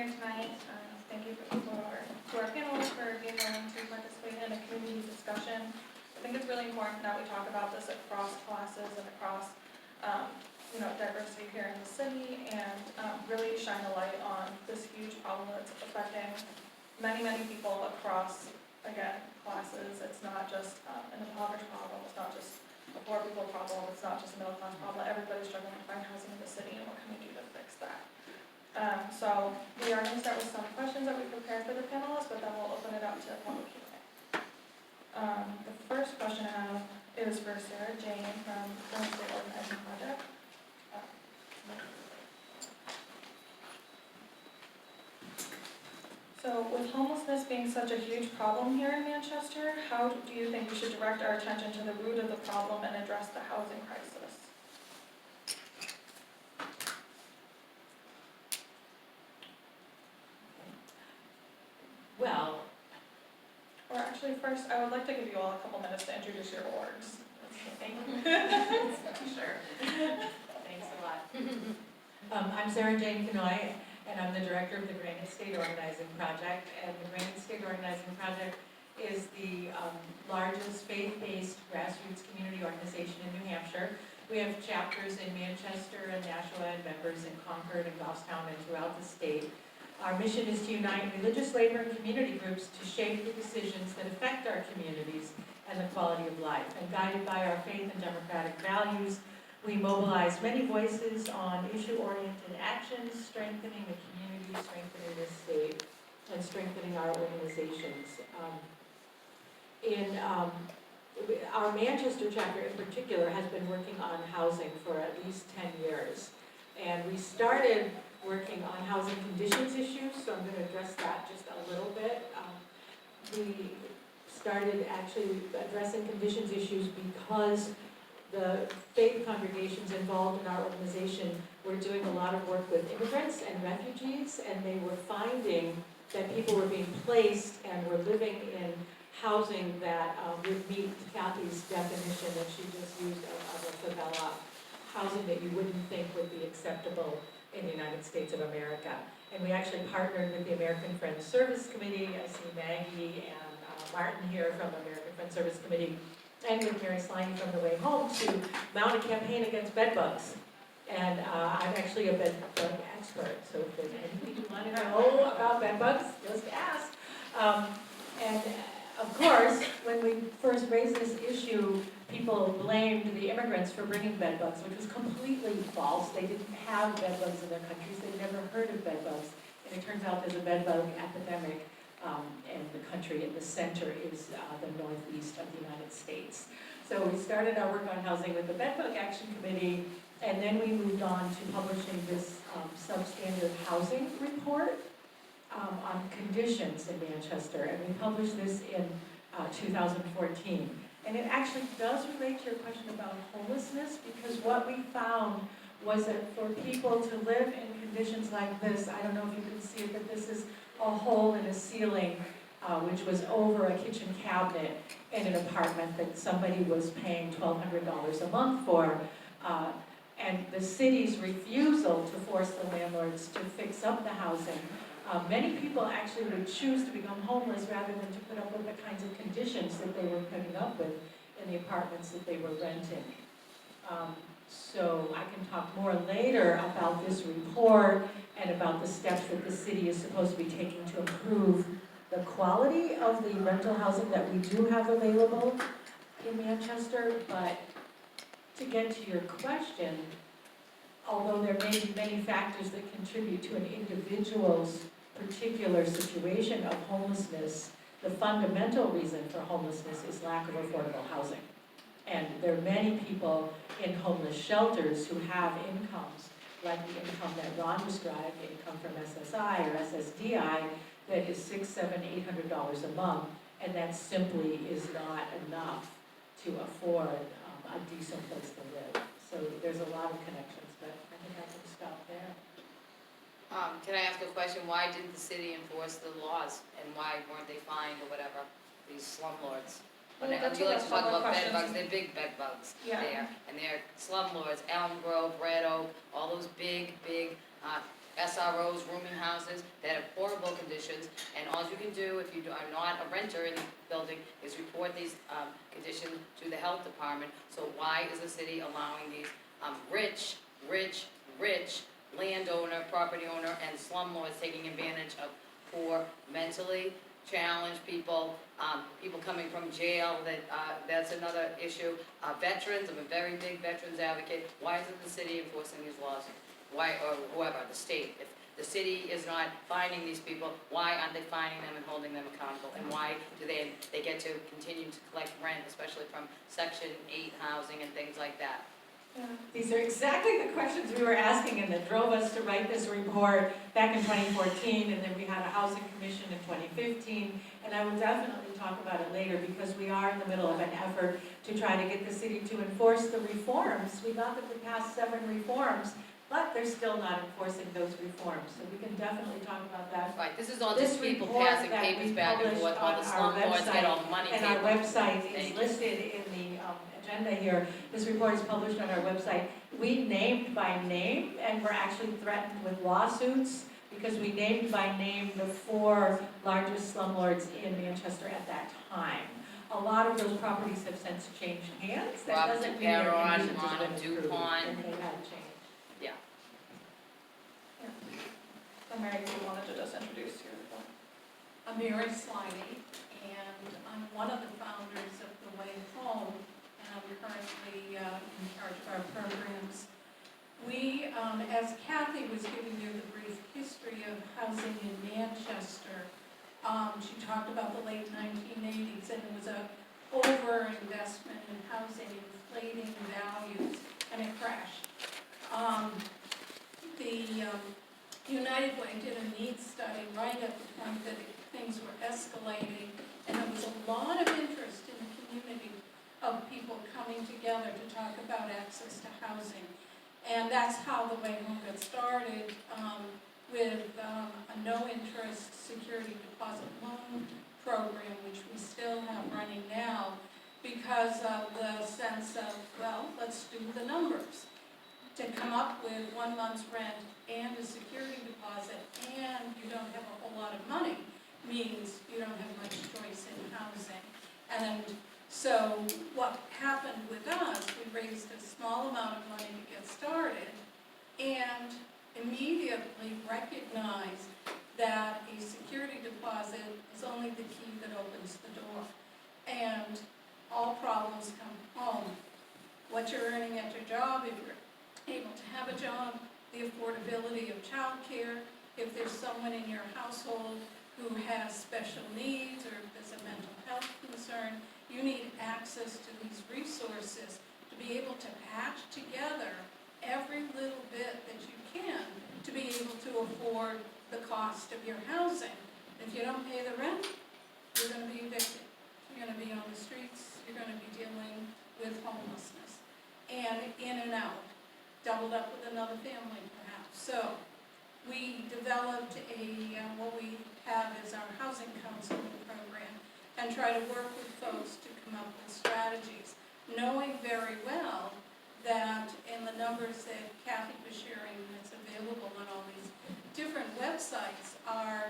here tonight. Thank you to our panelists for being willing to participate in a community discussion. I think it's really important that we talk about this across classes and across diversity here in the city, and really shine a light on this huge problem that's affecting many, many people across, again, classes. It's not just an impoverished problem, it's not just a poor people problem, it's not just a middle class problem. Everybody's struggling to find housing in the city, and what can we do to fix that? So we are going to start with some questions that we prepared for the panelists, but then we'll open it up to public Q&A. The first question I have is for Sarah Jane from the State Organizing Project. So with homelessness being such a huge problem here in Manchester, how do you think we should direct our attention to the root of the problem and address the housing crisis? Well, or actually first, I would like to give you all a couple minutes to introduce your orgs. Thank you. Sure. Thanks a lot. I'm Sarah Jane Kanoy, and I'm the director of the Granite State Organizing Project. And the Granite State Organizing Project is the largest faith-based grassroots community organization in New Hampshire. We have chapters in Manchester and Nashua, and members in Concord and Goffstown and throughout the state. Our mission is to unite religious, labor, and community groups to shape the decisions that affect our communities and the quality of life. And guided by our faith and democratic values, we mobilize many voices on issue-oriented actions, strengthening the community, strengthening the state, and strengthening our organizations. Our Manchester chapter in particular has been working on housing for at least 10 years. And we started working on housing conditions issues, so I'm going to address that just a little bit. We started actually addressing conditions issues because the faith congregations involved in our organization were doing a lot of work with immigrants and refugees, and they were finding that people were being placed and were living in housing that would meet Kathy's definition that she just used of a favela, housing that you wouldn't think would be acceptable in the United States of America. And we actually partnered with the American Friends Service Committee. I see Maggie and Martin here from the American Friends Service Committee, and with Mary Sliney from The Way Home to mount a campaign against bed bugs. And I'm actually a bed bug expert, so if there's anything you want to know about bed bugs, just ask. And of course, when we first raised this issue, people blamed the immigrants for bringing bed bugs, which was completely false. They didn't have bed bugs in their countries. They'd never heard of bed bugs. And it turns out there's a bed bug epidemic in the country, and the center is the northeast of the United States. So we started our work on housing with the Bed Bug Action Committee, and then we moved on to publishing this substandard housing report on conditions in Manchester, and we published this in 2014. And it actually does relate to your question about homelessness, because what we found was that for people to live in conditions like this, I don't know if you can see it, but this is a hole in a ceiling, which was over a kitchen cabinet in an apartment that somebody was paying $1,200 a month for. And the city's refusal to force the landlords to fix up the housing. Many people actually would choose to become homeless rather than to put up with the kinds of conditions that they were putting up with in the apartments that they were renting. So I can talk more later about this report and about the steps that the city is supposed to be taking to improve the quality of the rental housing that we do have available in Manchester. But to get to your question, although there may be many factors that contribute to an individual's particular situation of homelessness, the fundamental reason for homelessness is lack of affordable housing. And there are many people in homeless shelters who have incomes, like the income that Ron described, income from SSI or SSDI, that is $600, $700, $800 a month, and that simply is not enough to afford a decent place to live. So there's a lot of connections, but I think I can stop there. Can I ask a question? Why didn't the city enforce the laws, and why weren't they fined or whatever, these slumlords? Well, You that's like what to talk public about bed questions- bugs, they're big bed bugs Yeah. there, and they're slumlords, Elm Grove, Red Oak, all those big SROs, rooming houses that have horrible conditions, and all you can do if you are not a renter in the building is report these conditions to the health department. So why is the city allowing these rich landowner, property owner, and slumlords taking advantage of poor, mentally challenged people, people coming from jail, that's another issue. Veterans, I'm a very big veterans advocate. Why isn't the city enforcing these laws? Why, or whoever, the state? If the city is not finding these people, why aren't they finding them and holding them accountable? And why do they get to continue to collect rent, especially from Section 8 housing and things like that? Yeah. These are exactly the questions we were asking and that drove us to write this report back in 2014, and then we had a housing commission in 2015, and I will definitely talk about it later because we are in the middle of an effort to try to get the city to enforce the reforms. We got them to pass 7 reforms, but they're still not enforcing those reforms, so we can definitely talk about that. Right, this is all This just people report passing that papers we back and forth published while the on our slumlords get all the money And taken. our website Thank is you. listed in the agenda here. This report is published on our website. We named by name, and we're actually threatened with lawsuits because we named by name the 4 largest slumlords in Manchester at that time. A lot of those properties have since changed hands. That Robinson doesn't mean their Perron, conditions have Ronald been improved, DuPont. and they have changed. So Mary, you wanted to just introduce your report? I'm Mary Slimy, and I'm one of the founders of The Way Home, and I'm currently in charge of our programs. We, as Kathy was giving you the brief history of housing in Manchester, she talked about the late 1980s, and it was a over-investment in housing, inflating values, and it crashed. United Way did a needs study right at the point that things were escalating, and there was a lot of interest in the community of people coming together to talk about access to housing. And that's how The Way Home got started, with a no-interest security deposit loan program, which we still have running now, because of the sense of, well, let's do the numbers. To come up with 1 month's rent and a security deposit, and you don't have a whole lot of money, means you don't have much choice in housing. And so what happened with us, we raised a small amount of money to get started, and immediately recognized that a security deposit is only the key that opens the door. And all problems come home. What you're earning at your job, if you're able to have a job, the affordability of childcare, if there's someone in your household who has special needs or if there's a mental health concern, you need access to these resources to be able to patch together every little bit that you can to be able to afford the cost of your housing. If you don't pay the rent, you're going to be evicted. You're going to be on the streets. You're going to be dealing with homelessness and in and out, doubled up with another family perhaps. So we developed what we have is our housing counseling program, and try to work with folks to come up with strategies, knowing very well that in the numbers that Kathy was sharing that's available on all these different websites are,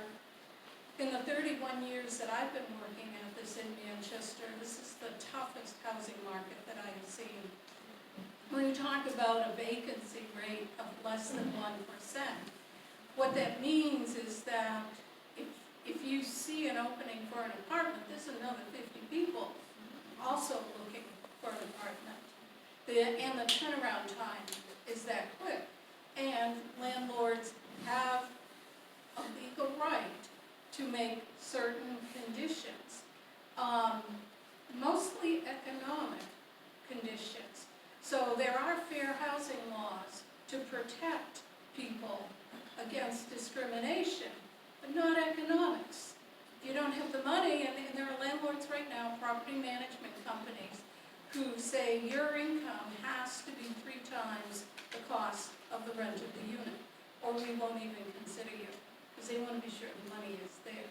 in the 31 years that I've been working at this in Manchester, this is the toughest housing market that I have seen. When you talk about a vacancy rate of less than 1%, what that means is that if you see an opening for an apartment, there's another 50 people also looking for an apartment. And the turnaround time is that quick. And landlords have a legal right to make certain conditions, mostly economic conditions. So there are fair housing laws to protect people against discrimination, but not economics. You don't have the money, and there are landlords right now, property management companies, who say your income has to be 3 times the cost of the rent of the unit, or we won't even consider you, because they want to be sure the money is there.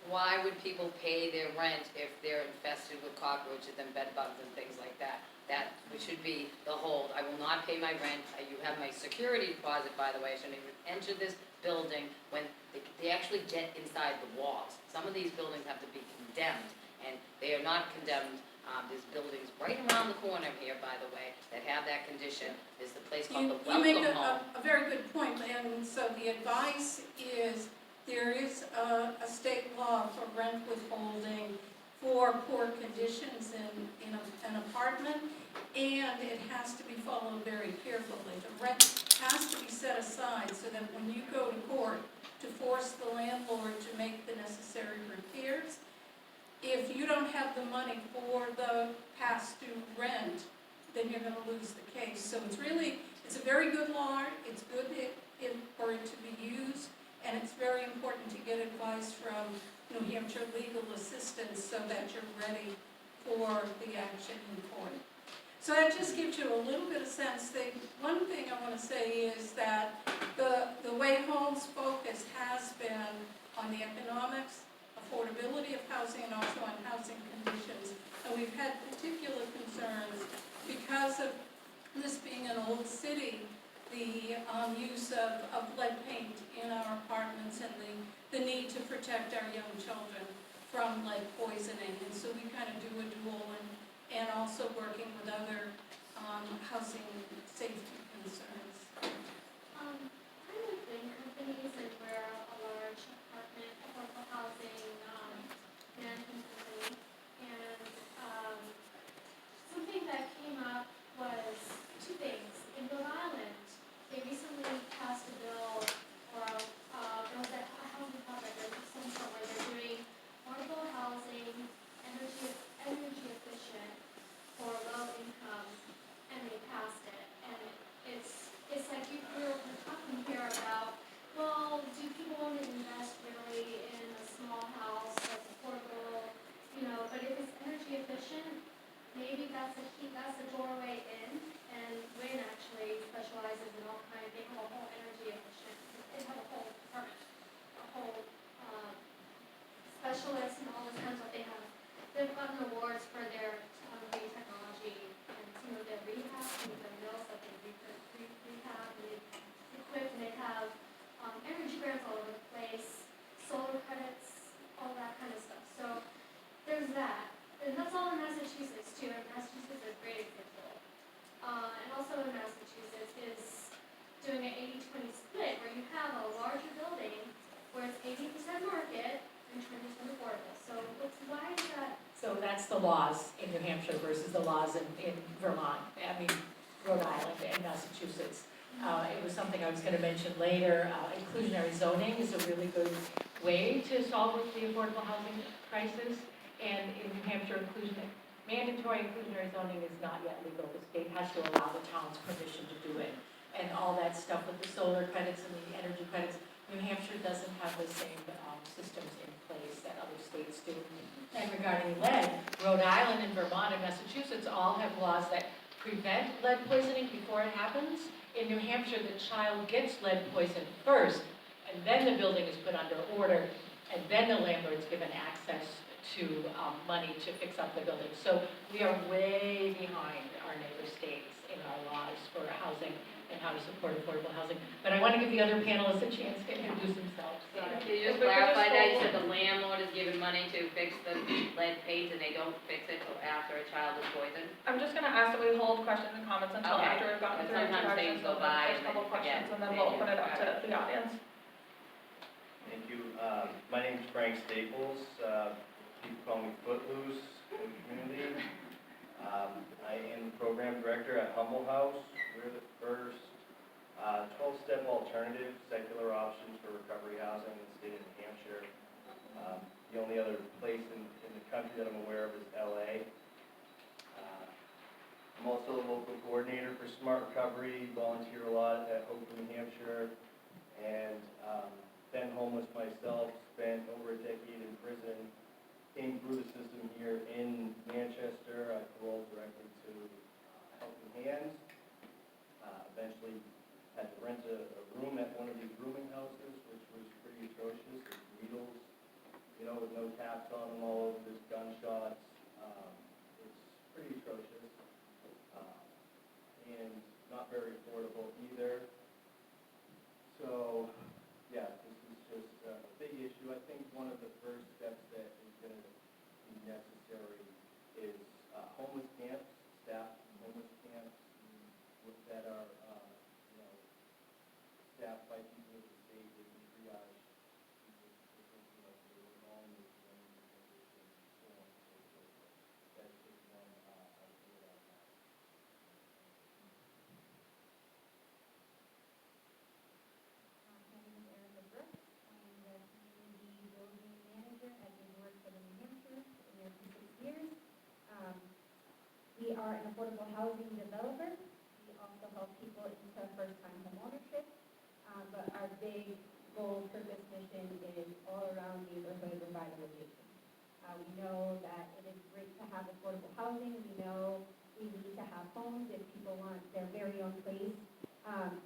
Why would people pay their rent if they're infested with cockroaches and bed bugs and things like that? That, which should be the hold. I will not pay my rent. You have my security deposit, by the way. I shouldn't even enter this building when they actually get inside the walls. Some of these buildings have to be condemned, and they are not condemned. There's buildings right around the corner here, by the way, that have that condition. There's the place called the You make Welcome Home. a very good point, and so the advice is, there is a state law for rent withholding for poor conditions in an apartment, and it has to be followed very carefully. The rent has to be set aside so that when you go to court to force the landlord to make the necessary repairs, if you don't have the money for the past due rent, then you're gonna lose the case. So it's a very good law, it's good for it to be used, and it's very important to get advice from New Hampshire legal assistance so that you're ready for the action in court. So that just gives you a little bit of sense. One thing I want to say is that the way Home's focus has been on the economics, affordability of housing, and also on housing conditions. And we've had particular concerns because of this being an old city, the use of lead paint in our apartments and the need to protect our young children from lead poisoning. And so we kind of do a dual and also working with other housing safety concerns. I'm with Wing Companies, and we're a large apartment affordable housing management company. And something that came up was two things. In Rhode Island, they recently passed a bill, or there was a housing project of some sort where they're doing affordable housing, energy efficient for low income, and they passed it. And it's like we're talking here about, well, do people want to invest really in a small house that's affordable, but if it's energy efficient, maybe that's a key, that's a doorway in. And Wynn actually specializes in all kinds, they have a whole energy efficient, they have a whole department, a whole specialist and all this kind of stuff. They've gotten awards for their green technology and some of their rehab, some of their mills that they rehab, and they equip, and they have energy grants all over the place, solar credits, all that kind of stuff. So there's that. And that's all in Massachusetts too, and Massachusetts is a great example. And also in Massachusetts is doing an 80-20 split, where you have a larger building where it's 80% market and 20% affordable. So why is that? So that's the laws in New Hampshire versus the laws in Vermont, Rhode Island and Massachusetts. It was something I was going to mention later. Inclusionary zoning is a really good way to solve the affordable housing crisis. And in New Hampshire, mandatory inclusionary zoning is not yet legal. The state has to allow the town's permission to do it. And all that stuff with the solar credits and the energy credits, New Hampshire doesn't have the same systems in place that other states do. And regarding lead, Rhode Island and Vermont and Massachusetts all have laws that prevent lead poisoning before it happens. In New Hampshire, the child gets lead poisoned first, and then the building is put under order, and then the landlord's given access to money to fix up the building. So we are way behind our neighbor states in our laws for housing and how to support affordable housing. But I want to give the other panelists a chance to introduce themselves. Can you just clarify that? You said the landlord is given money to fix the lead paint and they don't fix it till after a child is poisoned? I'm just gonna ask that we hold questions and comments until Okay. after we've gotten But through sometimes introductions, things go and the by first and couple then questions, forget. and then Thank we'll you. open it up to the audience. Thank you. My name is Frank Staples. People call me Footloose in the community. I am the program director at Humble House. We're the first 12-step alternative secular options for recovery housing in the state of New Hampshire. The only other place in the country that I'm aware of is LA. I'm also the local coordinator for Smart Recovery, volunteer a lot at Oakland, New Hampshire, and been homeless myself, spent over a decade in prison, came through the system here in Manchester. I paroled directly to Helping Hands. Eventually had to rent a room at one of these rooming houses, which was pretty atrocious. Needles, with no taps on them all over, there's gunshots. It's pretty atrocious. very affordable either. So, yeah, this is just a big issue. I think one of the first steps that is going to be necessary is homeless camps, staff homeless camps that are, staffed by people of the state that can triage people, who are homeless, and so on and so forth. That's just one idea that I have. My name is Erica Brooks. I'm the community building manager at the Board for New Hampshire. Been there for 6 years. We are an affordable housing developer. We also help people into first-time home ownership. But our big goal, purpose, mission is all around neighborhood revitalization. We know that it is great to have affordable housing. We know we need to have homes if people want their very own place.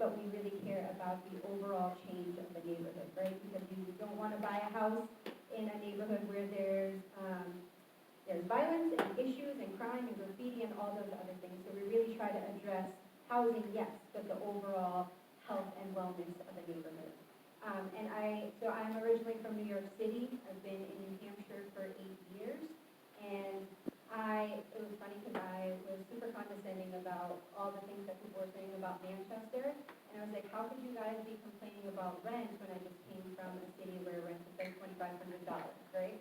But we really care about the overall change of the neighborhood, right? Because you don't want to buy a house in a neighborhood where there's violence and issues and crime and graffiti and all those other things. So we really try to address housing, yes, but the overall health and wellness of the neighborhood. So I'm originally from New York City. I've been in New Hampshire for 8 years. And it was funny because I was super condescending about all the things that people were saying about Manchester. And I was like, how could you guys be complaining about rent when I just came from a city where rent is like $2,500, right?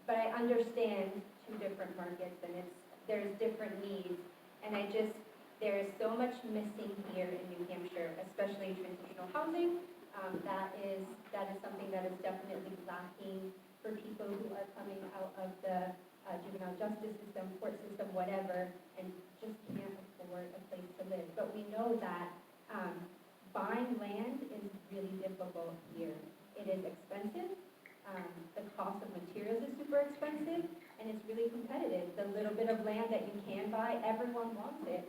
But I understand two different markets and there's different needs. And there is so much missing here in New Hampshire, especially transitional housing. That is something that is definitely lacking for people who are coming out of the juvenile justice system, court system, whatever, and just can't afford a place to live. But we know that buying land is really difficult here. It is expensive. The cost of materials is super expensive, and it's really competitive. The little bit of land that you can buy, everyone wants it.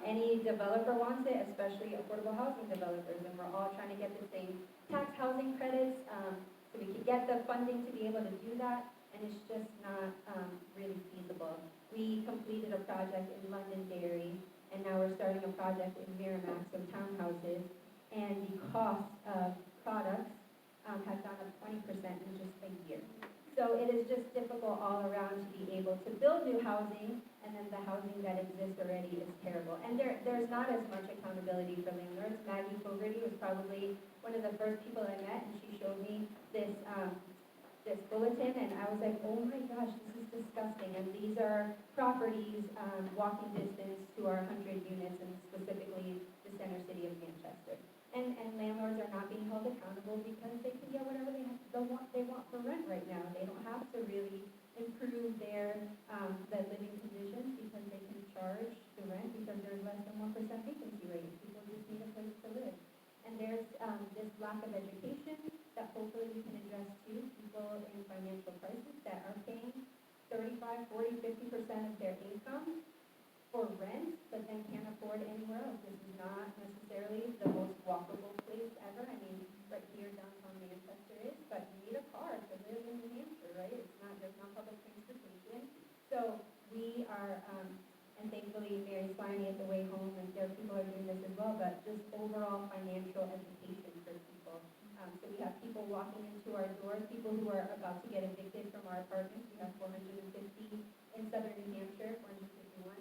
Any developer wants it, especially affordable housing developers, and we're all trying to get the same tax housing credits, so we can get the funding to be able to do that, and it's just not really feasible. We completed a project in Londonderry, and now we're starting a project in Merrimack, so townhouses, and the cost of products has gone up 20% in just a year. So it is just difficult all around to be able to build new housing, and then the housing that exists already is terrible. And there's not as much accountability for landlords. Maggie Fogarty was probably one of the first people I met, and she showed me this bulletin, and I was like, oh my gosh, this is disgusting. And these are properties walking distance to our 100 units, and specifically the center city of Manchester. And landlords are not being held accountable because they can get whatever they want for rent right now. They don't have to really improve their the living conditions because they can charge the rent because there's less than 1% vacancy rate. People just need a place to live. And there's this lack of education that hopefully we can address too. People in financial crisis that are paying 35, 40, 50% of their income for rent, but then can't afford anywhere else. This is not necessarily the most walkable place ever. I mean, right here downtown Manchester is, but you need a car to live in New Hampshire, right? There's not public transportation. So we are, and thankfully Mary Sliney at the Way Home, and there people are doing this as well, but just overall financial education for people. So we have people walking into our doors, people who are about to get evicted from our apartments. We have 450 in southern New Hampshire, 451.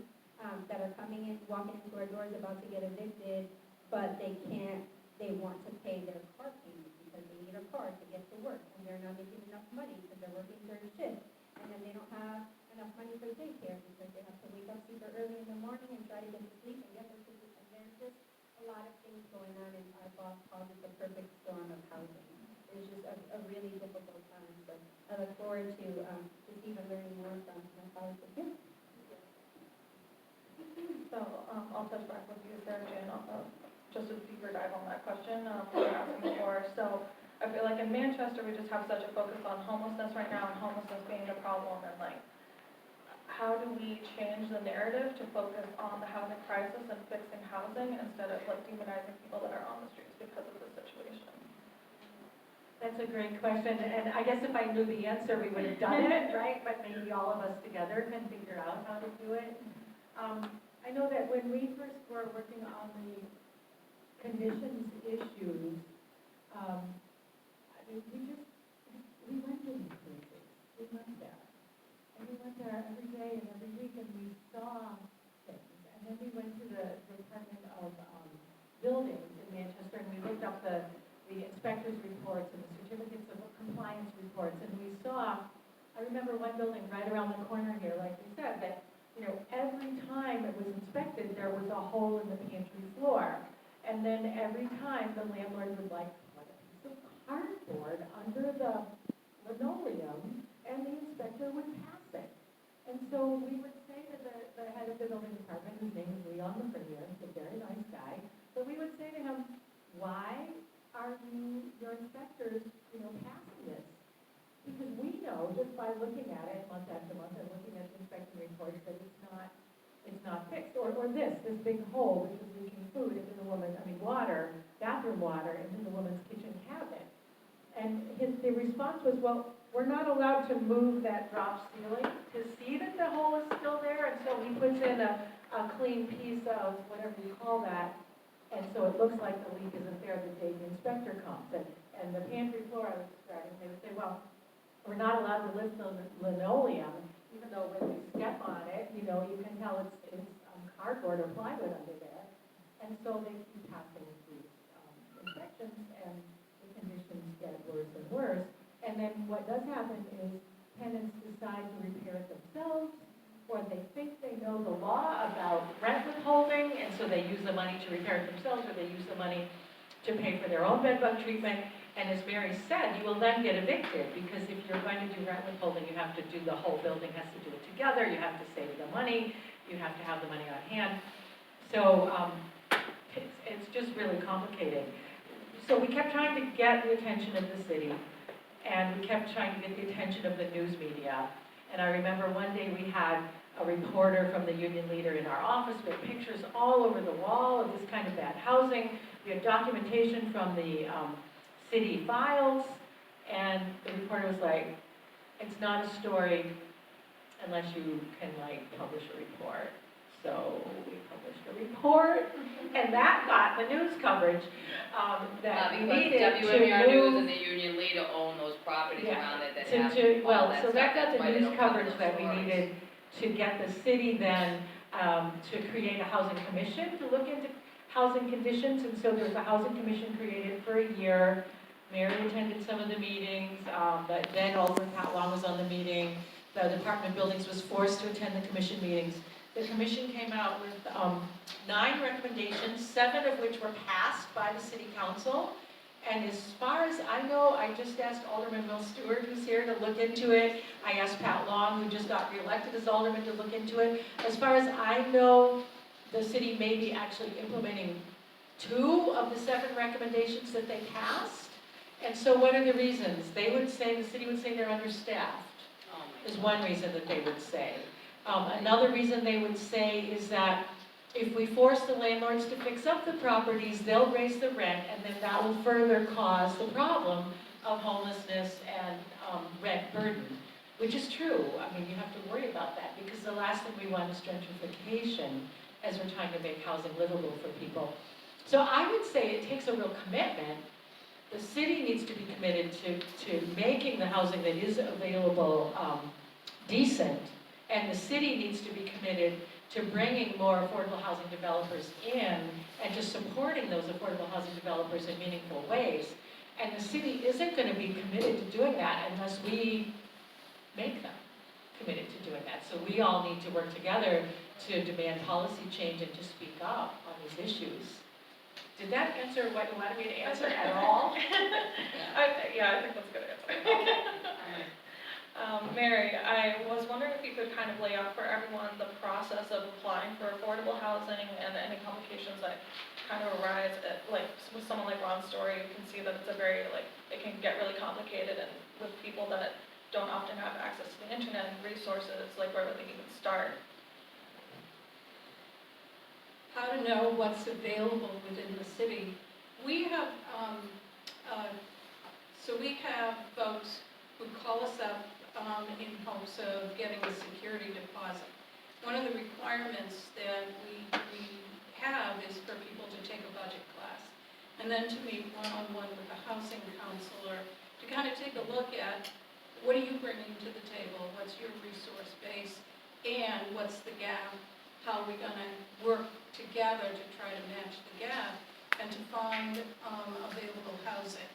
That are coming in, walking into our doors about to get evicted, but they want to pay their car payment because they need a car to get to work, and they're not making enough money because they're working third shift, and then they don't have enough money for daycare because they have to wake up super early in the morning and try to get to sleep and get their kids, and there's just a lot of things going on, and our boss calls it the perfect storm of housing. It's just a really difficult time, but I look forward to just even learning more from my colleagues here. So I'll touch back with you, Sarah Jane, just a deeper dive on that question we were asking before. So I feel like in Manchester, we just have such a focus on homelessness right now, and homelessness being the problem, and like, how do we change the narrative to focus on the housing crisis and fixing housing instead of like demonizing people that are on the streets because of the situation? That's a great question, and I guess if I knew the answer, we would have done it, right? But maybe all of us together can figure out how to do it. I know that when when we first were working on the conditions issues, we went to these places. We went there. And we went there every day and every week, and we saw things. And then we went to the Department of Buildings in Manchester, and we looked up the inspector's reports and the certificates of compliance reports, and we saw, I remember one building right around the corner here, like we said, that, you know, every time it was inspected, there was a hole in the pantry floor. And then every time the landlord would like put a piece of cardboard under the linoleum, and the inspector would pass it. And so we would say to the head of the building department, whose name is Leon Lafreniere, he's a very nice guy, but we would say to him, why are your inspectors, you know, passing this? Because we know, just by looking at it month after month and looking at the inspection reports, that it's not fixed. Or this big hole which is leaking food into the woman's, bathroom water into the woman's kitchen cabinet. And the response was, well, we're not allowed to move that drop ceiling to see that the hole is still there, and so he puts in a clean piece of whatever you call that, and so it looks like the leak isn't there the day the inspector comes. And the pantry floor I was describing, they would say, well, we're not allowed to lift the linoleum, even though when you step on it, you know, you can tell it's cardboard or plywood under there. And so they keep passing these inspections, and the conditions get worse and worse. And then what does happen is tenants decide to repair it themselves, or they think they know the law about rent withholding, and so they use the money to repair it themselves, or they use the money to pay for their own bed bug treatment. And as Mary said, you will then get evicted, because if you're going to do rent withholding, you have to do, the whole building has to do it together, you have to save the money, you have to have the money on hand. So it's just really complicated. So we kept trying to get the attention of the city, and we kept trying to get the attention of the news media. And I remember one day we had a reporter from the union leader in our office with pictures all over the wall of this kind of bad housing. We had documentation from the city files, and the reporter was like, it's not a story unless you can, like, publish a report. So we published a report, and that got the news coverage that we needed to WMER News move. and the union leader own those properties Yeah, around it that to- have to- all well, that so stuff. that got That's the why they news don't cover coverage those that we stories. needed to get the city then to create a housing commission to look into housing conditions. And so there was a housing commission created for a year. Mary attended some of the meetings, but then Alderman Pat Long was on the meeting. The Department of Buildings was forced to attend the commission meetings. The commission came out with 9 recommendations, 7 of which were passed by the city council. And as far as I know, I just asked Alderman Will Stewart, who's here, to look into it. I asked Pat Long, who just got reelected as alderman, to look into it. As far as I know, the city may be actually implementing 2 of the 7 recommendations that they passed. And so what are the reasons? They would say, the city would say they're understaffed, Oh my is God. one reason that they would say. Another reason they would say is that if we force the landlords to fix up the properties, they'll raise the rent, and then that will further cause the problem of homelessness and rent burden, which is true. I mean, you have to worry about that, because the last thing we want is gentrification as we're trying to make housing livable for people. So I would say it takes a real commitment. The city needs to be committed to making the housing that is available decent, and the city needs to be committed to bringing more affordable housing developers in and just supporting those affordable housing developers in meaningful ways. And the city isn't going to be committed to doing that unless we make them committed to doing that. So we all need to work together to demand policy change and to speak up on these issues. Did that answer what you wanted me to answer at all? Yeah, I think that's a good answer. Mary, I was wondering if you could kind of lay out for everyone the process of applying for affordable housing and any complications that kind of arise at, like, with someone like Ron's story. You can see that it's a very, like, it can get really complicated, and with people that don't often have access to the internet and resources, like, where would they even start? How to know what's available within the city. We have, we have folks who call us up in hopes of getting a security deposit. One of the requirements that we and then to meet one-on-one with a housing counselor to kind of take a look at what are you bringing to the table, what's your resource base, and what's the gap? How are we gonna work together to try to match the gap and to find available housing?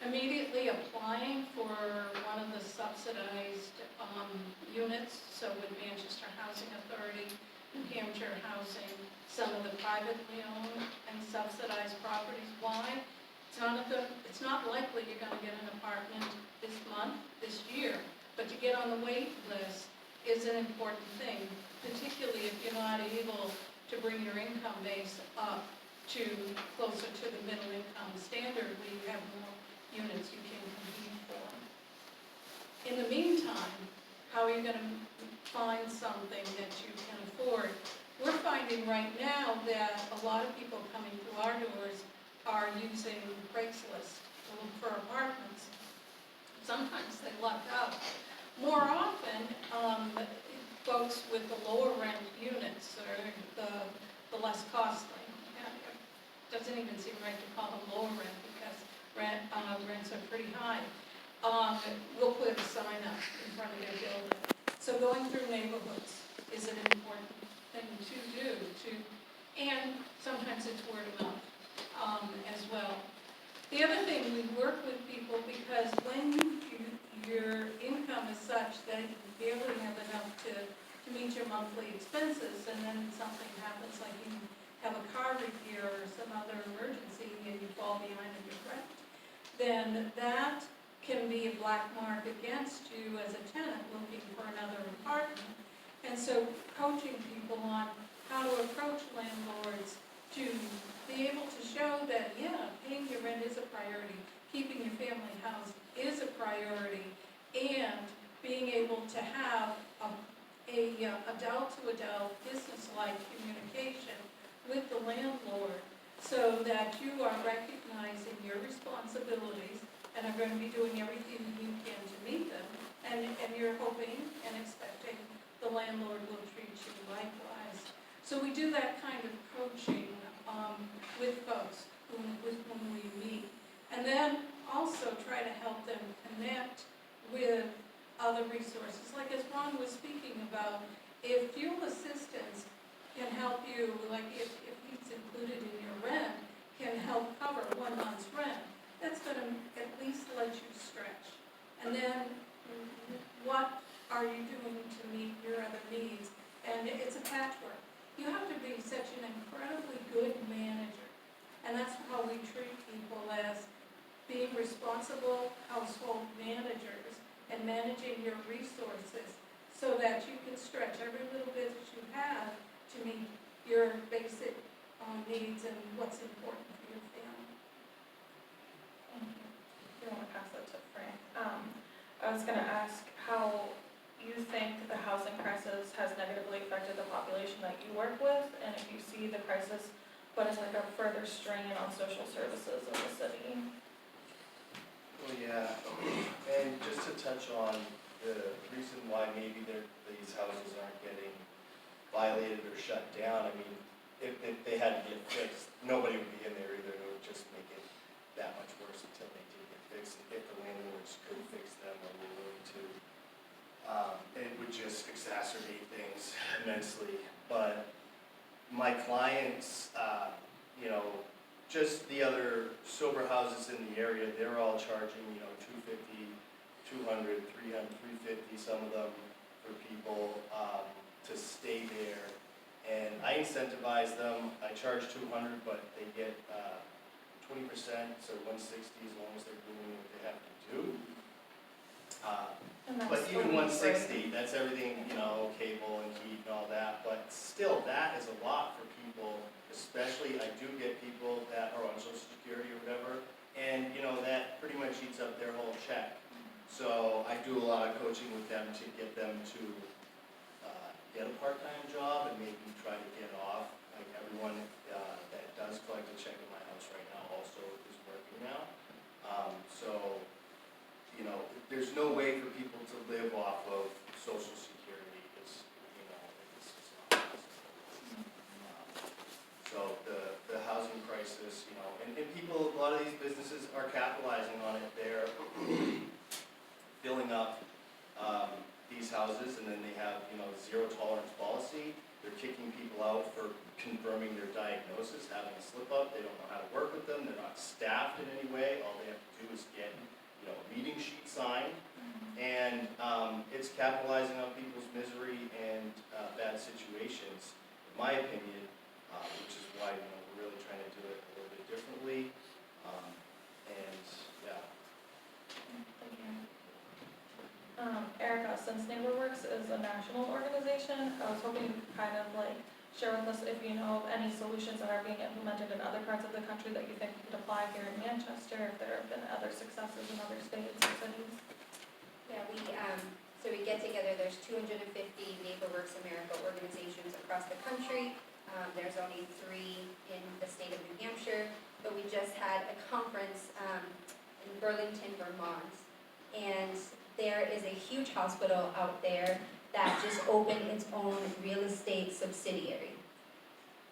Immediately applying for one of the subsidized units, so with Manchester Housing Authority, New Hampshire Housing, some of the privately owned and subsidized properties. Why? It's not likely you're gonna get an apartment this month, this year, but to get on the wait list is an important thing, particularly if you're not able to bring your income base up to closer to the middle income standard where you have more units you can compete for. In the meantime, how are you gonna find something that you can afford? We're finding right now that a lot of people coming through our doors are using Craigslist to look for apartments. Sometimes they luck out. More often, folks with the lower rent units or the less costly. Doesn't even seem right to call them lower rent because rents are pretty high. We'll put a sign up in front of their building. So going through neighborhoods is an important thing to do. And sometimes it's word of mouth as well. The other thing, we work with people because when your income is such that you barely have enough to meet your monthly expenses, and then something happens like you have a car repair or some other emergency and you fall behind on your rent, then that can be a black mark against you as a tenant looking for another apartment. And so coaching people on how to approach landlords to be able to show that, yeah, paying your rent is a priority, keeping your family housed is a priority, and being able to have a adult-to-adult, business-like communication with the landlord so that you are recognizing your responsibilities and are going to be doing everything you can to meet them, and you're hoping and expecting the landlord will treat you likewise. So we do that kind of coaching with folks with whom we meet. And then also try to help them connect with other resources. Like as Ron was speaking about, if fuel assistance can help you, like if it's included in your rent, can help cover 1 month's rent, that's going to at least let you stretch. And then what are you doing to meet your other needs? And it's a patchwork. You have to be such an incredibly good manager. And that's how we treat people, as being responsible household managers and managing your resources so that you can stretch every little bit that you have to meet your basic needs and what's important for your family. Thank you. You want to pass it to Frank? I was going to ask how you think the housing crisis has negatively affected the population that you work with, and if you see the crisis put as like a further strain on social services in the city. Well, yeah, and just to touch on the reason why maybe these houses aren't getting violated or shut down, I mean, if they had to get fixed, nobody would be in there either. It would just make it that much worse until they did get fixed. If the landlords could fix them or were willing to, it would just exacerbate things immensely. But my clients, just the other sober houses in the area, they're all charging, $250, $200, $300, $350, some of them for people to stay there. And I incentivize them. I charge $200, but they get 20%, so $160 as long as they're doing what they have to do. And that's But even what we $160, that's everything, cable and heat and all that. But still, that is a lot for people. Especially, I do get people that are on Social Security or whatever, and that pretty much eats up their whole check. So I do a lot of coaching with them to get them to get a part-time job and maybe try to get off. Like everyone that does collect a check in my house right now also is working now. So there's no way for people to live off of Social Security. It's not possible. So the housing crisis, and are capitalizing on it. They're filling up these houses, and then they have, zero tolerance policy. They're kicking people out for confirming their diagnosis, having a slip up. They don't know how to work with them. They're not staffed in any way. All they have to do is get, a meeting sheet signed. And it's capitalizing on people's misery and bad situations, in my opinion, which is why, we're really trying to do it a little bit differently. And, yeah. Thank you. Erica, since NeighborWorks is a national organization, I was hoping you could kind of share with us if you know of any solutions that are being implemented in other parts of the country that you think could apply here in Manchester, if there have been other successes in other states or cities. Yeah, so we get together, there's 250 NeighborWorks America organizations across the country. There's only 3 in the state of New Hampshire, but we just had a conference in Burlington, Vermont. And there is a huge hospital out there that just opened its own real estate subsidiary.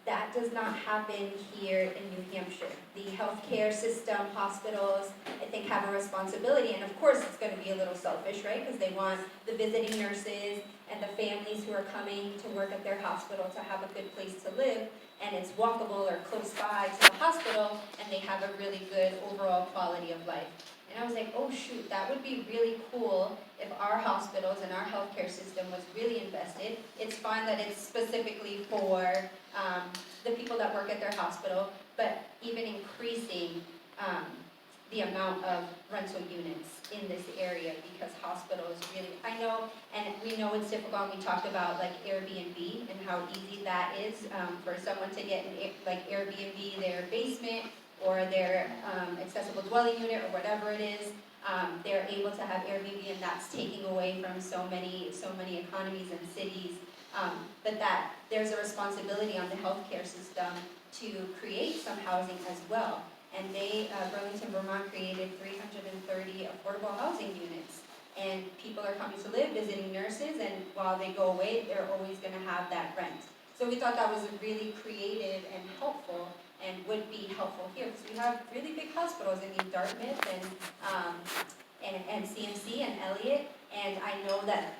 That does not happen here in New Hampshire. The healthcare system, hospitals, I think have a responsibility, and of course it's going to be a little selfish, right? Because they want the visiting nurses and the families who are coming to work at their hospital to have a good place to live, and it's walkable or close by to the hospital, and they have a really good overall quality of life. And I was like, oh shoot, that would be really cool if our hospitals and our healthcare system was really invested. It's fine that it's specifically for the people that work at their hospital, but even increasing the amount of rental units in this area, because hospitals really, I know, and we know it's difficult, and we talked about Airbnb and how easy that is for someone to get Airbnb their basement or their accessible dwelling unit or whatever it is. They're able to have Airbnb, and that's taking away from so many economies and cities. But that there's a responsibility on the healthcare system to create some housing as well. And Burlington, Vermont created 330 affordable housing units. And people are coming to live, visiting nurses, and while they go away, they're always going to have that rent. So we thought that was really creative and helpful, and would be helpful here, because we have really big hospitals. I mean, Dartmouth and CMC and Elliott, and I know that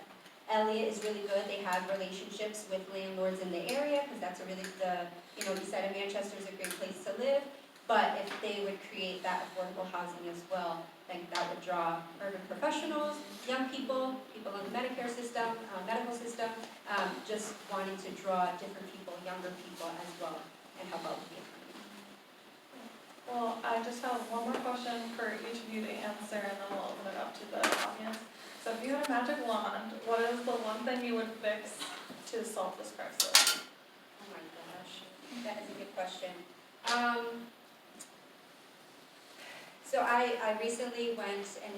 Elliott is really good. They have relationships with landlords in the area, because that's a really, east side of Manchester is a great place to live. But if they would create that affordable housing as well, I think that would draw urban professionals, young people, people in the Medicare system, medical system, just wanting to draw different people, younger people as well, and help out with the economy. Well, I just have one more question for each of you to answer, and then we'll open it up to the audience. So if you had a magic wand, what is the one thing you would fix to solve this crisis? Oh my gosh, that is a good question. So I recently went and